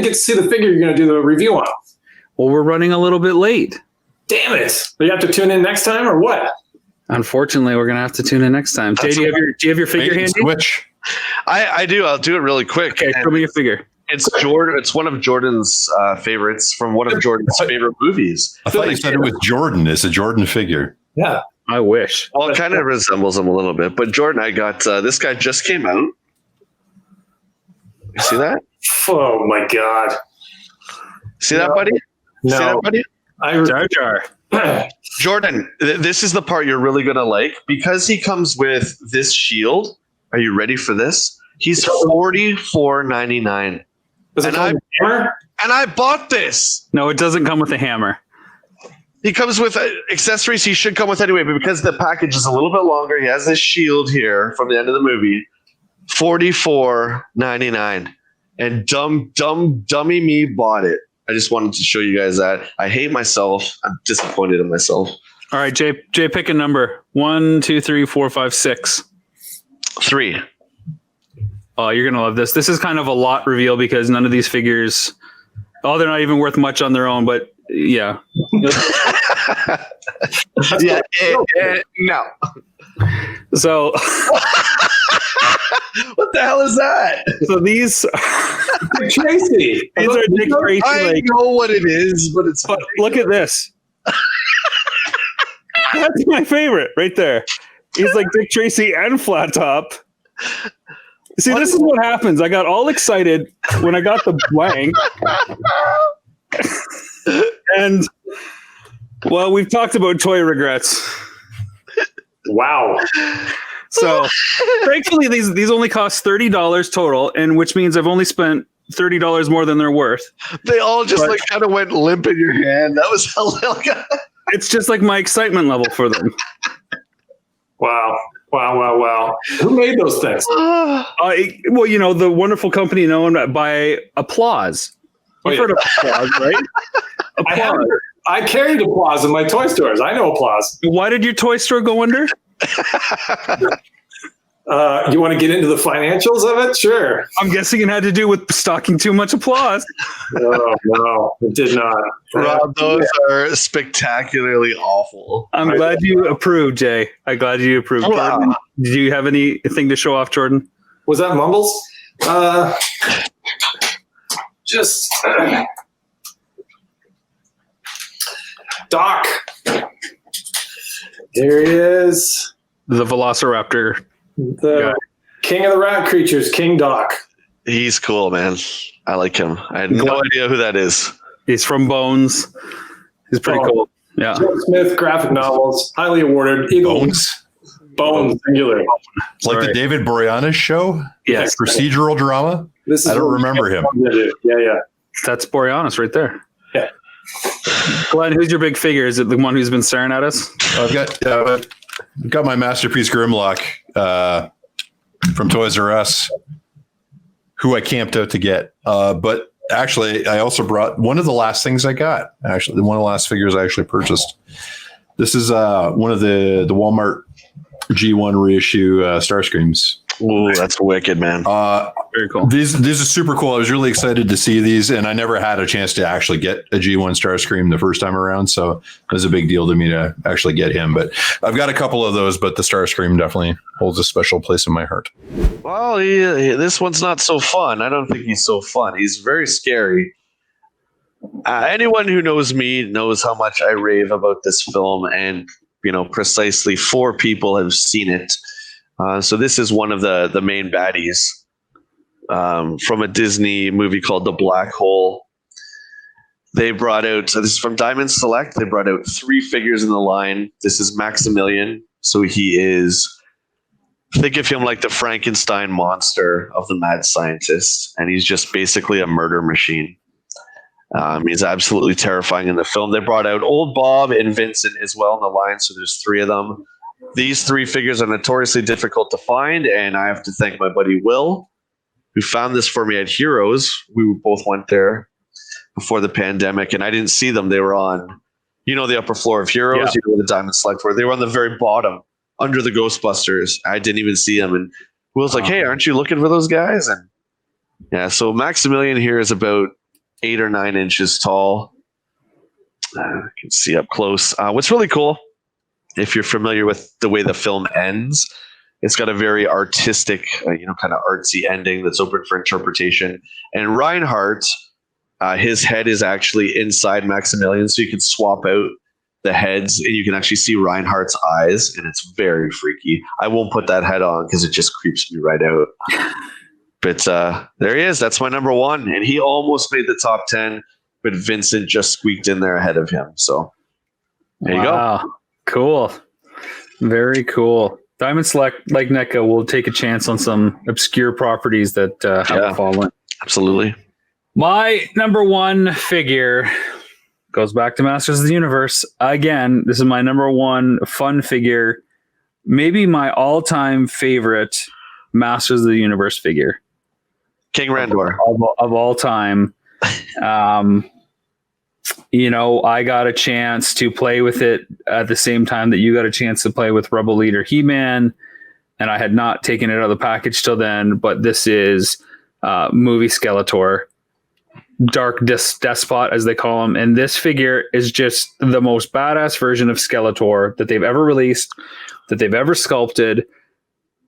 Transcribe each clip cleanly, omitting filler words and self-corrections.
get to see the figure you're going to do the review on. Well, we're running a little bit late. Damn it. Do you have to tune in next time or what? Unfortunately, we're going to have to tune in next time. Jay, do you have your figure handy? Switch. I do. I'll do it really quick. Okay, show me your figure. It's Jordan. It's one of Jordan's favorites from one of Jordan's favorite movies. I thought you said it was Jordan. It's a Jordan figure. Yeah. I wish. Well, it kind of resembles him a little bit. But Jordan, I got this guy just came out. You see that? Oh, my God. See that, buddy? No. See that, buddy? Jar Jar. Jordan, this is the part you're really going to like because he comes with this shield. Are you ready for this? He's $44.99. Does it come with a hammer? And I bought this. No, it doesn't come with a hammer. He comes with accessories he should come with anyway, but because the package is a little bit longer, he has this shield here from the end of the movie. $44.99. And dummy me bought it. I just wanted to show you guys that. I hate myself. I'm disappointed in myself. All right, Jay, pick a number. 1, 2, 3, 4, 5, 6. 3. Oh, you're going to love this. This is kind of a lot reveal because none of these figures, they're not even worth much on their own, but yeah. Yeah, no. So what the hell is that? So these Dick Tracy. These are Dick Tracy. I know what it is, but it's but look at this. That's my favorite right there. He's like Dick Tracy and Flat Top. See, this is what happens. I got all excited when I got the blank. And well, we've talked about toy regrets. Wow. So thankfully these only cost $30 total, and which means I've only spent $30 more than they're worth. They all just like kind of went limp in your hand. That was hilarious. It's just like my excitement level for them. Wow. Who made those things? Well, you know, the wonderful company known by Applause. You've heard of Applause, right? Applause. I carried Applause in my toy stores. I know Applause. Why did your toy store go under? You want to get into the financials of it? Sure. I'm guessing it had to do with stocking too much Applause. No, it did not. Rob, those are spectacularly awful. I'm glad you approved, Jay. I'm glad you approved. Wow. Jordan, did you have anything to show off, Jordan? Was that Mumbles? Just Doc. There he is. The Velociraptor. The king of the rat creatures, King Doc. He's cool, man. I like him. I had no idea who that is. He's from Bones. He's pretty cool. Yeah. Joe Smith, graphic novels, highly awarded. Eagle. Bones, singular. Like the David Boreanaz show? Yes. Procedural drama? I don't remember him. Yeah. That's Boreanaz right there. Yeah. Glenn, who's your big figure? Is it the one who's been staring at us? I've got my Masterpiece Grimlock from Toys R Us, who I camped out to get. But actually, I also brought one of the last things I got. Actually, one of the last figures I actually purchased. This is one of the Walmart G1 reissue Starscreams. Ooh, that's wicked, man. Very cool. These are super cool. I was really excited to see these, and I never had a chance to actually get a G1 Starscream the first time around, so it was a big deal to me to actually get him. But I've got a couple of those, but the Starscream definitely holds a special place in my heart. Well, this one's not so fun. I don't think he's so fun. He's very scary. Anyone who knows me knows how much I rave about this film, and precisely 4 people have seen it. So this is one of the main baddies from a Disney movie called The Black Hole. They brought out, so this is from Diamond Select. They brought out 3 figures in the line. This is Maximilian. So he is, think of him like the Frankenstein monster of the mad scientist. And he's just basically a murder machine. He's absolutely terrifying in the film. They brought out Old Bob and Vincent as well in the line. So there's 3 of them. These 3 figures are notoriously difficult to find, and I have to thank my buddy Will, who found this for me at Heroes. We both went there before the pandemic, and I didn't see them. They were on, the upper floor of Heroes, where the Diamond Select were. They were on the very bottom, under the Ghostbusters. I didn't even see them, and Will's like, "Hey, aren't you looking for those guys?" And yeah, so Maximilian here is about 8 or 9 inches tall. You can see up close. What's really cool, if you're familiar with the way the film ends, it's got a very artistic, kind of artsy ending that's open for interpretation. And Reinhardt, his head is actually inside Maximilian, so you can swap out the heads and you can actually see Reinhardt's eyes, and it's very freaky. I won't put that head on because it just creeps me right out. But there he is. That's my number 1, and he almost made the top 10, but Vincent just squeaked in there ahead of him. So there you go. Cool. Very cool. Diamond Select, like NECA, will take a chance on some obscure properties that have fallen. Absolutely. My number 1 figure goes back to Masters of the Universe. Again, this is my number 1 fun figure. Maybe my all-time favorite Masters of the Universe figure. King Randor. Of all time. I got a chance to play with it at the same time that you got a chance to play with Rebel Leader He-Man, and I had not taken it out of the package till then, but this is movie Skeletor, Dark Despot, as they call him, and this figure is just the most badass version of Skeletor that they've ever released, that they've ever sculpted.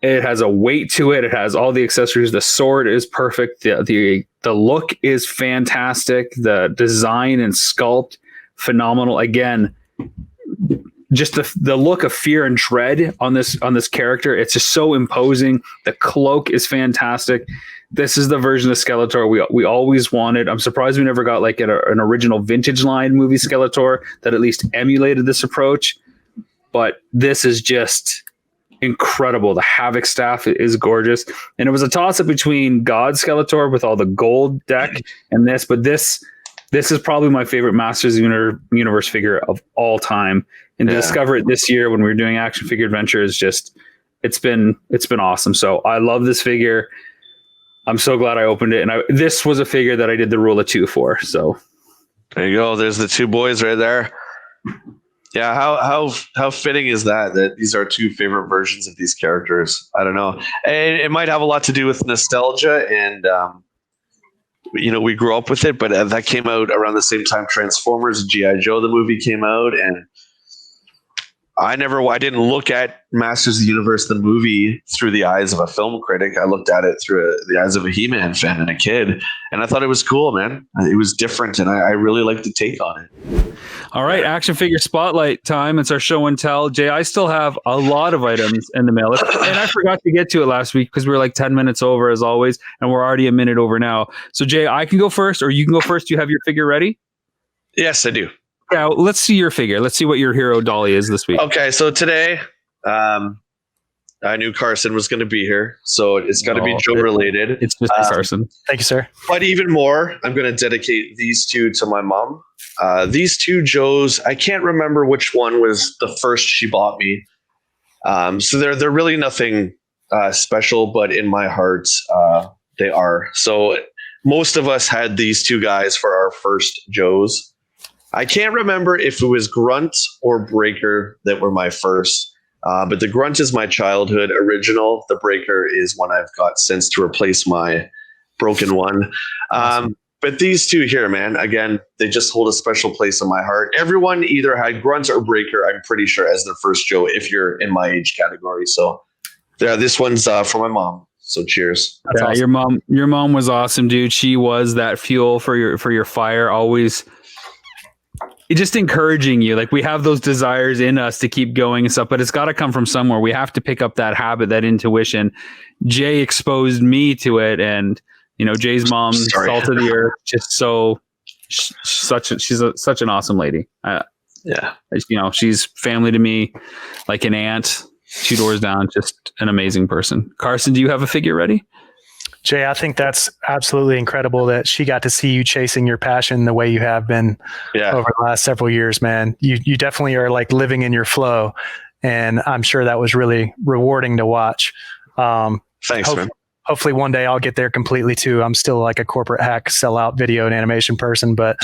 It has a weight to it. It has all the accessories. The sword is perfect. The look is fantastic. The design and sculpt, phenomenal. Again, just the look of fear and dread on this character. It's just so imposing. The cloak is fantastic. This is the version of Skeletor we always wanted. I'm surprised we never got like an original vintage line movie Skeletor that at least emulated this approach. But this is just incredible. The Havoc staff is gorgeous, and it was a toss-up between God Skeletor with all the gold deck and this, but this is probably my favorite Masters of the Universe figure of all time. And to discover it this year when we were doing Action Figure Adventure is just it's been awesome. So I love this figure. I'm so glad I opened it, and this was a figure that I did the rule of 2 for. So there you go. There's the 2 boys right there. Yeah, how fitting is that these are 2 favorite versions of these characters? I don't know. And it might have a lot to do with nostalgia, and we grew up with it, but that came out around the same time Transformers and G.I. Joe the movie came out, and I didn't look at Masters of the Universe the movie through the eyes of a film critic. I looked at it through the eyes of a He-Man fan and a kid, and I thought it was cool, man. It was different, and I really liked the take on it. All right, Action Figure Spotlight time. It's our show and tell. Jay, I still have a lot of items in the mail, and I forgot to get to it last week because we were like 10 minutes over as always, and we're already a minute over now. So Jay, I can go first, or you can go first. Do you have your figure ready? Yes, I do. Yeah, let's see your figure. Let's see what your hero dolly is this week. Okay, so today, I knew Carson was going to be here, so it's got to be Joe related. It's Mr. Carson. Thank you, sir. But even more, I'm going to dedicate these 2 to my mom. These 2 Joes, I can't remember which one was the first she bought me. So they're really nothing special, but in my heart, they are. So most of us had these 2 guys for our first Joes. I can't remember if it was Grunt or Breaker that were my first, but the Grunt is my childhood original. The Breaker is one I've got since to replace my broken one. Awesome. But these 2 here, man, again, they just hold a special place in my heart. Everyone either had Grunt or Breaker, I'm pretty sure, as their first Joe, if you're in my age category. So yeah, this one's for my mom. So cheers. That's awesome. Your mom was awesome, dude. She was that fuel for your fire, always just encouraging you. Like, we have those desires in us to keep going and stuff, but it's got to come from somewhere. We have to pick up that habit, that intuition. Jay exposed me to it, and Jay's mom, salt of the earth, just she's such an awesome lady. She's family to me, like an aunt 2 doors down. Just an amazing person. Carson, do you have a figure ready? Jay, I think that's absolutely incredible that she got to see you chasing your passion the way you have been over the last several years, man. You definitely are like living in your flow, and I'm sure that was really rewarding to watch. Thanks, man. Hopefully one day I'll get there completely too. I'm still like a corporate hack, sellout video and animation person, but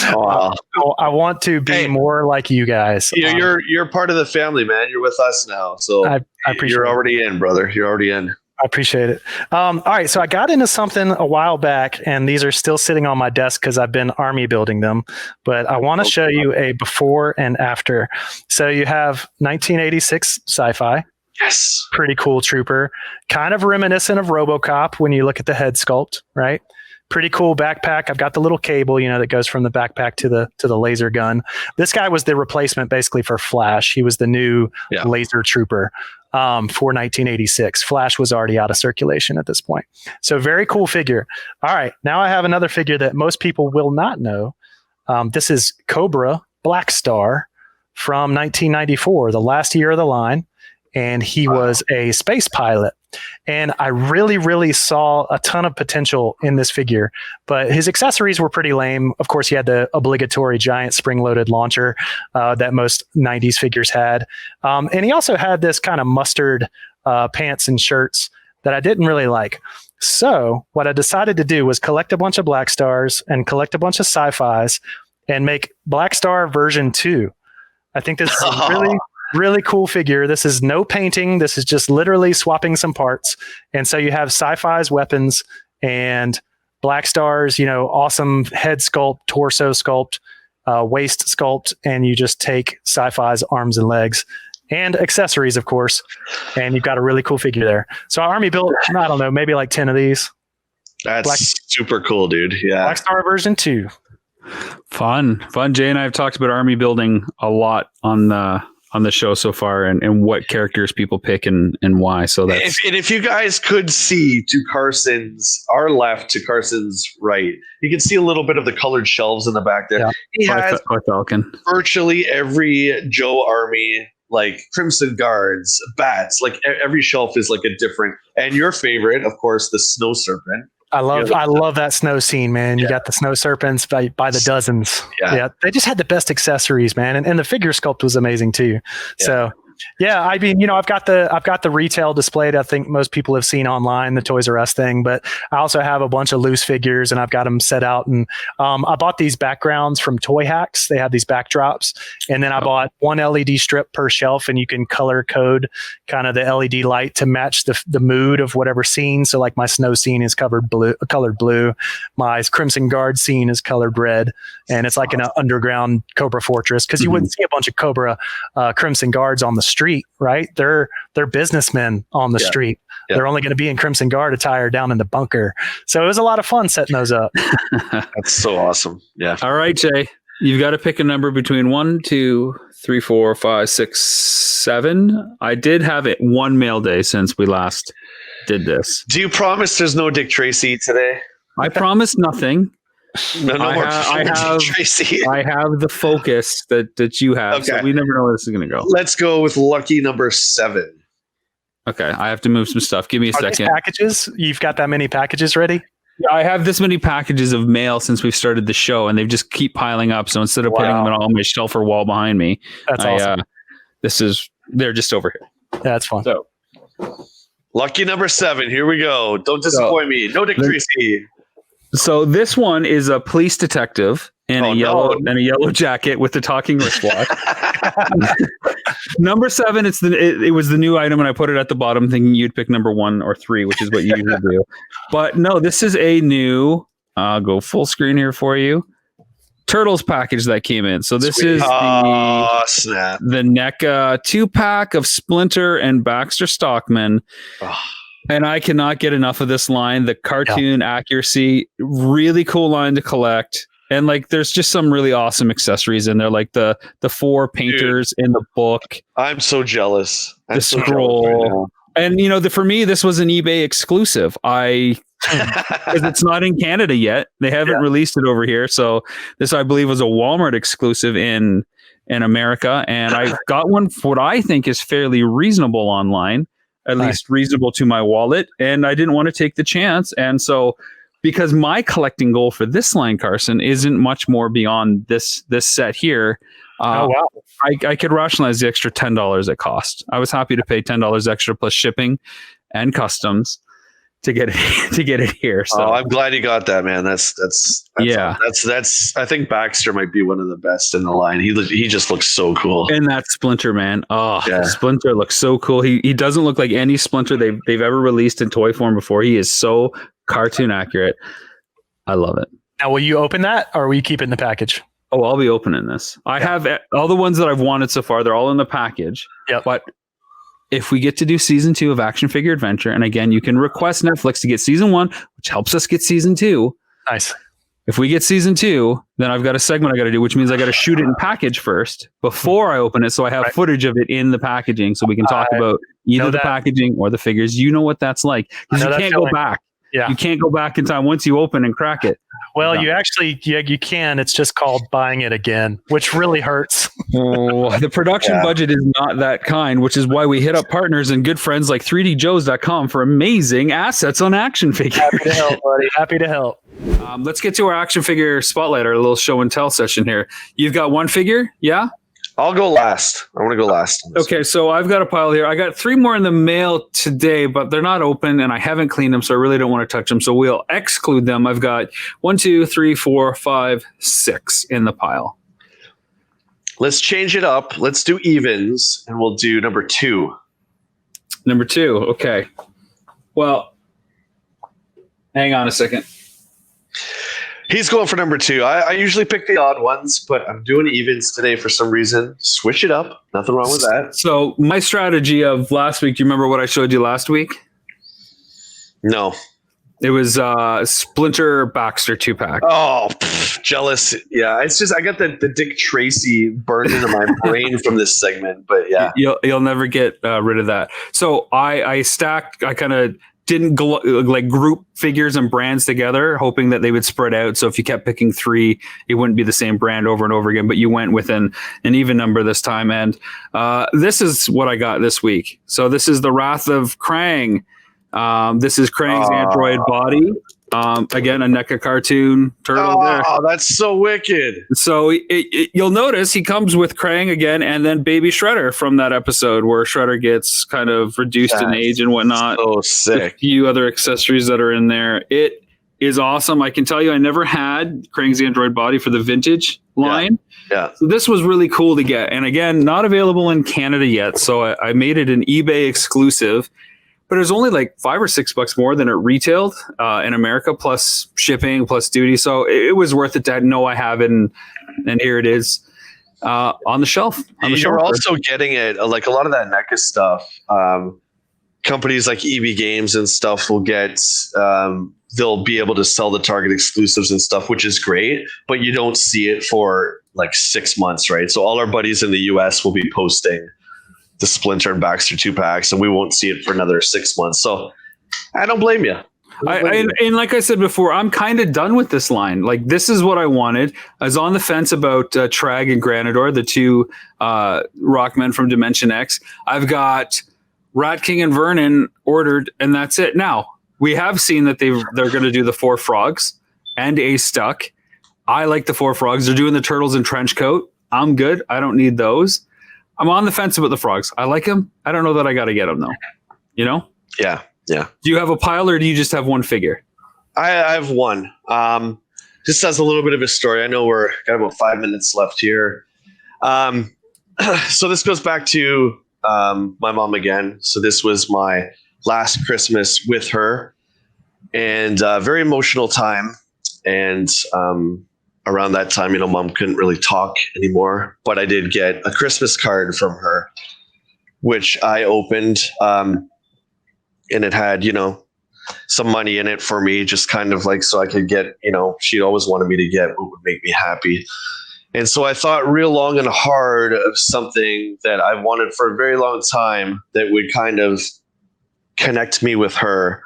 I want to be more like you guys. You're part of the family, man. You're with us now, so I appreciate you're already in, brother. You're already in. I appreciate it. All right. So I got into something a while back, and these are still sitting on my desk because I've been army building them. But I want to show you a before and after. So you have 1986 sci-fi. Yes. Pretty cool trooper. Kind of reminiscent of RoboCop when you look at the head sculpt, right? Pretty cool backpack. I've got the little cable, that goes from the backpack to the laser gun. This guy was the replacement basically for Flash. He was the new laser trooper for 1986. Flash was already out of circulation at this point. So very cool figure. All right. Now I have another figure that most people will not know. This is Cobra Black Star from 1994, the last year of the line. And he was a space pilot. And I really, really saw a ton of potential in this figure, but his accessories were pretty lame. Of course, he had the obligatory giant spring-loaded launcher that most 90s figures had. And he also had this kind of mustard pants and shirts that I didn't really like. So what I decided to do was collect a bunch of Black Stars and collect a bunch of sci-fis and make Black Star version 2. I think this is a really cool figure. This is no painting. This is just literally swapping some parts. And so you have sci-fi's weapons and Black Star's, awesome head sculpt, torso sculpt, waist sculpt, and you just take sci-fi's arms and legs and accessories, of course. And you've got a really cool figure there. So Army built, I don't know, maybe like 10 of these. That's super cool, dude. Yeah. Black Star version 2. Fun. Jay and I have talked about army building a lot on the show so far, and what characters people pick and why. So that's if you guys could see to our left to Carson's right, you can see a little bit of the colored shelves in the back there. Yeah. He has Falcon. Virtually every Joe Army, like Crimson Guards, bats, like every shelf is like a different. And your favorite, of course, the Snow Serpent. I love that snow scene, man. You got the snow serpents by the dozens. Yeah. They just had the best accessories, man. And the figure sculpt was amazing too. Yeah. So yeah, I mean, I've got the retail displayed. I think most people have seen online, the Toys R Us thing, but I also have a bunch of loose figures and I've got them set out. And I bought these backgrounds from Toy Hacks. They have these backdrops. And then I bought one LED strip per shelf, and you can color code kind of the LED light to match the mood of whatever scene. So like my snow scene is colored blue. My Crimson Guard scene is colored red. And it's like an underground Cobra Fortress, because you wouldn't see a bunch of Cobra Crimson Guards on the street, right? They're businessmen on the street. Yeah. They're only going to be in Crimson Guard attire down in the bunker. So it was a lot of fun setting those up. That's so awesome. Yeah. All right, Jay, you've got to pick a number between 1, 2, 3, 4, 5, 6, 7. I did have it one mail day since we last did this. Do you promise there's no Dick Tracy today? I promise nothing. No more Tracy. I have the focus that you have, so we never know where this is going to go. Let's go with lucky number 7. Okay, I have to move some stuff. Give me a second. Packages? You've got that many packages ready? Yeah, I have this many packages of mail since we've started the show, and they just keep piling up. So instead of putting them on my shelf or wall behind me, that's awesome. They're just over here. Yeah, that's fun. So, lucky number 7. Here we go. Don't disappoint me. No Dick Tracy. So this one is a police detective in a yellow jacket with the talking wristwatch. Number 7, it was the new item, and I put it at the bottom thinking you'd pick number 1 or 3, which is what you usually do. But no, this is a new, I'll go full screen here for you, Turtles package that came in. So this is the NECA 2-pack of Splinter and Baxter Stockman. And I cannot get enough of this line. The cartoon accuracy, really cool line to collect. And like, there's just some really awesome accessories in there, like the 4 painters in the book. I'm so jealous. The scroll. Right, and for me, this was an eBay exclusive. Because it's not in Canada yet. They haven't released it over here. So this, I believe, was a Walmart exclusive in America. And I got one for what I think is fairly reasonable online. At least reasonable to my wallet, and I didn't want to take the chance. And so, because my collecting goal for this line, Carson, isn't much more beyond this set here. I could rationalize the extra $10 it cost. I was happy to pay $10 extra plus shipping and customs. to get it here. So I'm glad you got that, man. That's yeah. That's I think Baxter might be one of the best in the line. He just looks so cool. And that Splinter, man. Oh, Yeah. Splinter looks so cool. He doesn't look like any Splinter they've ever released in toy form before. He is so cartoon accurate. I love it. Now, will you open that, or will you keep it in the package? Oh, I'll be opening this. I have all the ones that I've wanted so far. They're all in the package. Yep. But if we get to do season 2 of Action Figure Adventure, and again, you can request Netflix to get season 1, which helps us get season 2. Nice. If we get season 2, then I've got a segment I got to do, which means I got to shoot it in package first before I open it. So I have footage of it in the packaging so we can talk about either the packaging or the figures. You know what that's like. Because you can't go back. Yeah. You can't go back in time once you open and crack it. Well, you actually, you can. It's just called buying it again, which really hurts. Oh, the production budget is not that kind, which is why we hit up partners and good friends like 3djoes.com for amazing assets on action figures. Happy to help, buddy. Happy to help. Let's get to our action figure spotlight, our little show and tell session here. You've got one figure, yeah? I'll go last. I want to go last. Okay, so I've got a pile here. I got 3 more in the mail today, but they're not open and I haven't cleaned them, so I really don't want to touch them. So we'll exclude them. I've got 1, 2, 3, 4, 5, 6 in the pile. Let's change it up. Let's do evens, and we'll do number 2. Number 2, okay. Well, hang on a second. He's going for number 2. I usually pick the odd ones, but I'm doing evens today for some reason. Switch it up. Nothing wrong with that. So my strategy of last week, do you remember what I showed you last week? No. It was Splinter Baxter 2-pack. Oh, jealous. Yeah, it's just I got the Dick Tracy burned into my brain from this segment, but yeah. You'll never get rid of that. So I kind of didn't group figures and brands together, hoping that they would spread out. So if you kept picking 3, it wouldn't be the same brand over and over again, but you went with an even number this time. And this is what I got this week. So this is the Wrath of Krang. This is Krang's android body. Again, a NECA cartoon turtle there. Oh, that's so wicked. So you'll notice he comes with Krang again and then Baby Shredder from that episode where Shredder gets kind of reduced in age and whatnot. So sick. A few other accessories that are in there. It is awesome. I can tell you I never had Krang's android body for the vintage line. Yeah. So this was really cool to get. And again, not available in Canada yet. So I made it an eBay exclusive. But it was only like $5 or $6 more than it retailed in America, plus shipping, plus duty. So it was worth it to know I have it, and here it is on the shelf. You're also getting it like a lot of that NECA stuff. Companies like EB Games and stuff will get. They'll be able to sell the Target exclusives and stuff, which is great. But you don't see it for like 6 months, right? So all our buddies in the US will be posting the Splinter and Baxter 2-packs, and we won't see it for another 6 months. So I don't blame you. And like I said before, I'm kind of done with this line. Like, this is what I wanted. I was on the fence about Trag and Granador, the 2 Rockmen from Dimension X. I've got Rat King and Vernon ordered, and that's it. Now, we have seen that they're going to do the 4 Frogs and a Stuck. I like the 4 Frogs. They're doing the Turtles in trench coat. I'm good. I don't need those. I'm on the fence about the Frogs. I like them. I don't know that I got to get them, though. You know? Yeah. Do you have a pile, or do you just have one figure? I have one. Just as a little bit of a story. I know we're got about 5 minutes left here. So this goes back to my mom again. So this was my last Christmas with her, and very emotional time. And around that time, mom couldn't really talk anymore, but I did get a Christmas card from her, which I opened, and it had, some money in it for me, just kind of like, so I could get, she'd always wanted me to get what would make me happy. And so I thought real long and hard of something that I wanted for a very long time that would kind of connect me with her.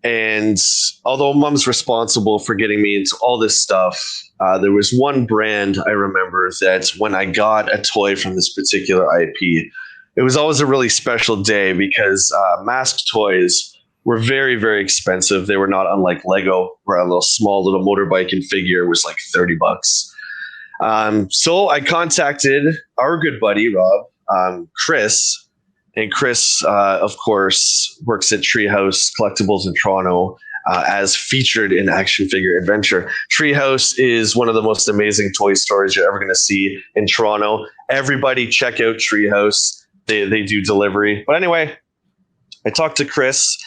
And although mom's responsible for getting me into all this stuff, there was one brand I remember that when I got a toy from this particular IP, it was always a really special day because M.A.S.K toys were very, very expensive. They were not unlike Lego, where a little small little motorbike and figure was like $30. So I contacted our good buddy, Rob, Chris, And Chris, of course, works at Treehouse Collectibles in Toronto as featured in Action Figure Adventure. Treehouse is one of the most amazing toy stores you're ever going to see in Toronto. Everybody check out Treehouse. They do delivery. But anyway, I talked to Chris,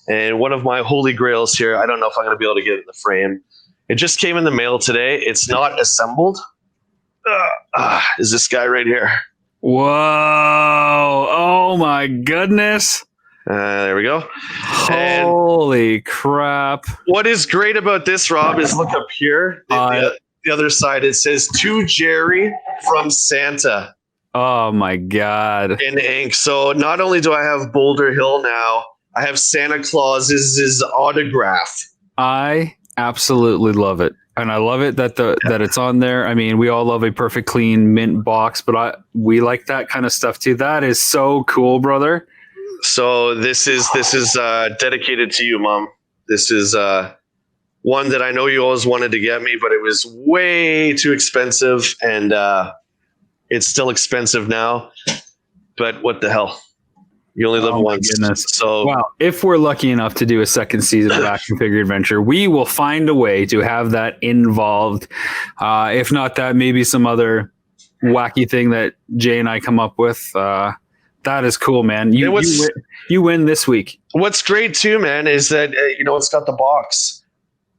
and one of my holy grails here, I don't know if I'm going to be able to get it in the frame. It just came in the mail today. It's not assembled. Is this guy right here. Whoa. Oh, my goodness. There we go. Holy crap. What is great about this, Rob, is look up here. The other side, it says, to Jerry from Santa. Oh, my God. In ink. So not only do I have Boulder Hill now, I have Santa Claus's autograph. I absolutely love it. And I love it that that it's on there. I mean, we all love a perfect clean mint box, but we like that kind of stuff too. That is so cool, brother. So this is dedicated to you, Mom. This is one that I know you always wanted to get me, but it was way too expensive, and it's still expensive now. But what the hell? You only live once. Goodness. So, well, if we're lucky enough to do a second season of Action Figure Adventure, we will find a way to have that involved. If not that, maybe some other wacky thing that Jay and I come up with. That is cool, man. You win this week. What's great too, man, is that it's got the box.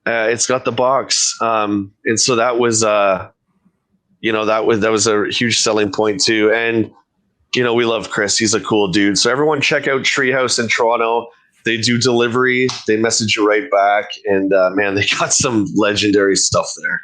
It's got the box, and so that was that was a huge selling point too. And we love Chris. He's a cool dude. So everyone check out Treehouse in Toronto. They do delivery. They message you right back. And man, they got some legendary stuff there.